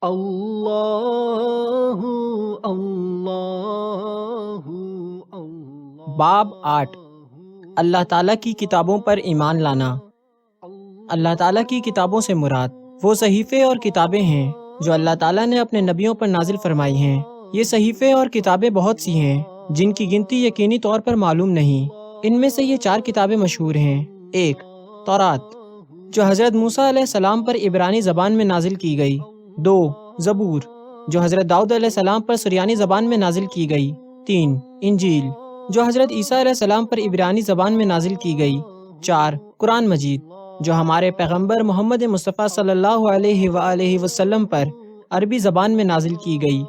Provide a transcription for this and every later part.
اللہ اللہ اللہ۔ باب 8، اللہ تعالیٰ کی کتابوں پر ایمان لانا۔ اللہ تعالیٰ کی کتابوں سے مراد وہ صحیفے اور کتابیں ہیں جو اللہ تعالیٰ نے اپنے نبیوں پر نازل فرمائی ہیں۔ یہ صحیفے اور کتابیں بہت سی ہیں جن کی گنتی یقینی طور پر معلوم نہیں۔ ان میں سے یہ 4 کتابیں مشہور ہیں۔ 1، تورات جو حضرت موسیٰ علیہ السلام پر عبرانی زبان میں نازل کی گئی۔ 2، زبور جو حضرت داؤد علیہ السلام پر سریانی زبان میں نازل کی گئی۔ 3، انجیل جو حضرت عیسیٰ علیہ السلام پر عبرانی زبان میں نازل کی گئی۔ 4، قرآن مجید جو ہمارے پیغمبر محمد مصطفیٰ صلی اللہ علیہ وآلہ وسلم پر عربی زبان میں نازل کی گئی۔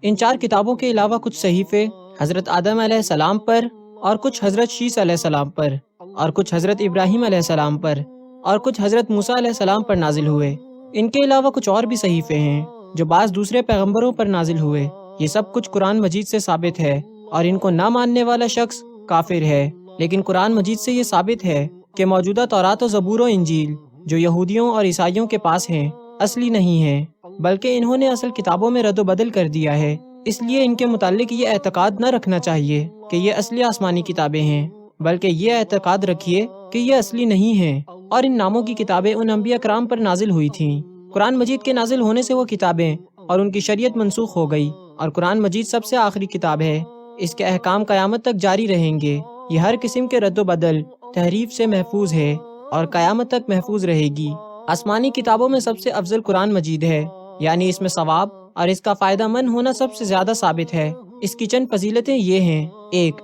ان 4 کتابوں کے علاوہ کچھ صحیفے حضرت آدم علیہ السلام پر، اور کچھ حضرت شیس علیہ السلام پر، اور کچھ حضرت ابراہیم علیہ السلام پر، اور کچھ حضرت موسیٰ علیہ السلام پر نازل ہوئے۔ ان کے علاوہ کچھ اور بھی صحیفے ہیں جو بعض دوسرے پیغمبروں پر نازل ہوئے۔ یہ سب کچھ قرآن مجید سے ثابت ہے، اور ان کو نہ ماننے والا شخص کافر ہے۔ لیکن قرآن مجید سے یہ ثابت ہے کہ موجودہ تورات و زبور و انجیل جو یہودیوں اور عیسائیوں کے پاس ہیں اصلی نہیں ہیں، بلکہ انہوں نے اصل کتابوں میں رد و بدل کر دیا ہے۔ اس لیے ان کے متعلق یہ اعتقاد نہ رکھنا چاہیے کہ یہ اصلی آسمانی کتابیں ہیں، بلکہ یہ اعتقاد رکھیے کہ یہ اصلی نہیں ہیں، اور ان ناموں کی کتابیں ان انبیاء کرام پر نازل ہوئی تھیں۔ قرآن مجید کے نازل ہونے سے وہ کتابیں اور ان کی شریعت منسوخ ہو گئی، اور قرآن مجید سب سے آخری کتاب ہے۔ اس کے احکام قیامت تک جاری رہیں گے۔ یہ ہر قسم کے رد و بدل، تحریف سے محفوظ ہے اور قیامت تک محفوظ رہے گی۔ آسمانی کتابوں میں سب سے افضل قرآن مجید ہے، یعنی اس میں ثواب اور اس کا فائدہ مند ہونا سب سے زیادہ ثابت ہے۔ اس کی چند فضیلتیں یہ ہیں: 1،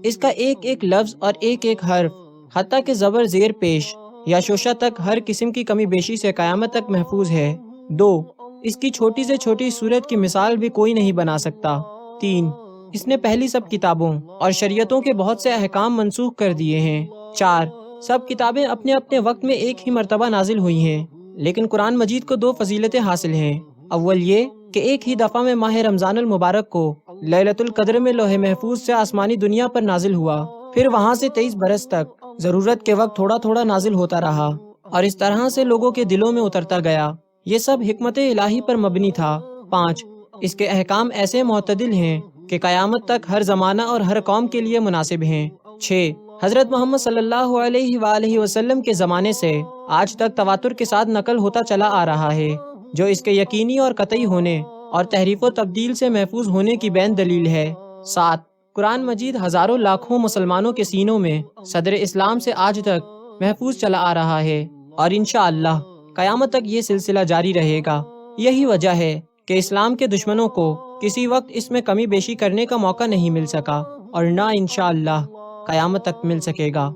اس کا ایک ایک لفظ اور ایک ایک حرف حتیٰ کہ زبر زیر پیش یا شوشہ تک ہر قسم کی کمی بیشی سے قیامت تک محفوظ ہے۔ 2، اس کی چھوٹی سے چھوٹی صورت کی مثال بھی کوئی نہیں بنا سکتا۔ 3، اس نے پہلی سب کتابوں اور شریعتوں کے بہت سے احکام منسوخ کر دیے ہیں۔ 4، سب کتابیں اپنے اپنے وقت میں ایک ہی مرتبہ نازل ہوئی ہیں، لیکن قرآن مجید کو 2 فضیلتیں حاصل ہیں۔ اول یہ کہ ایک ہی دفعہ میں ماہ رمضان المبارک کو لیلۃ القدر میں لوح محفوظ سے آسمانی دنیا پر نازل ہوا، پھر وہاں سے 23 برس تک ضرورت کے وقت تھوڑا تھوڑا نازل ہوتا رہا، اور اس طرح سے لوگوں کے دلوں میں اترتا گیا۔ یہ سب حکمت الہی پر مبنی تھا۔ 5، اس کے احکام ایسے معتدل ہیں کہ قیامت تک ہر زمانہ اور ہر قوم کے لیے مناسب ہیں۔ 6، حضرت محمد صلی اللہ علیہ وآلہ وسلم کے زمانے سے آج تک تواتر کے ساتھ نقل ہوتا چلا آ رہا ہے، جو اس کے یقینی اور قطعی ہونے اور تحریف و تبدیل سے محفوظ ہونے کی بین دلیل ہے۔ 7، قرآن مجید ہزاروں لاکھوں مسلمانوں کے سینوں میں صدر اسلام سے آج تک محفوظ چلا آ رہا ہے، اور انشاءاللہ قیامت تک یہ سلسلہ جاری رہے گا۔ یہی وجہ ہے کہ اسلام کے دشمنوں کو کسی وقت اس میں کمی بیشی کرنے کا موقع نہیں مل سکا، اور نہ انشاءاللہ قیامت تک مل سکے گا۔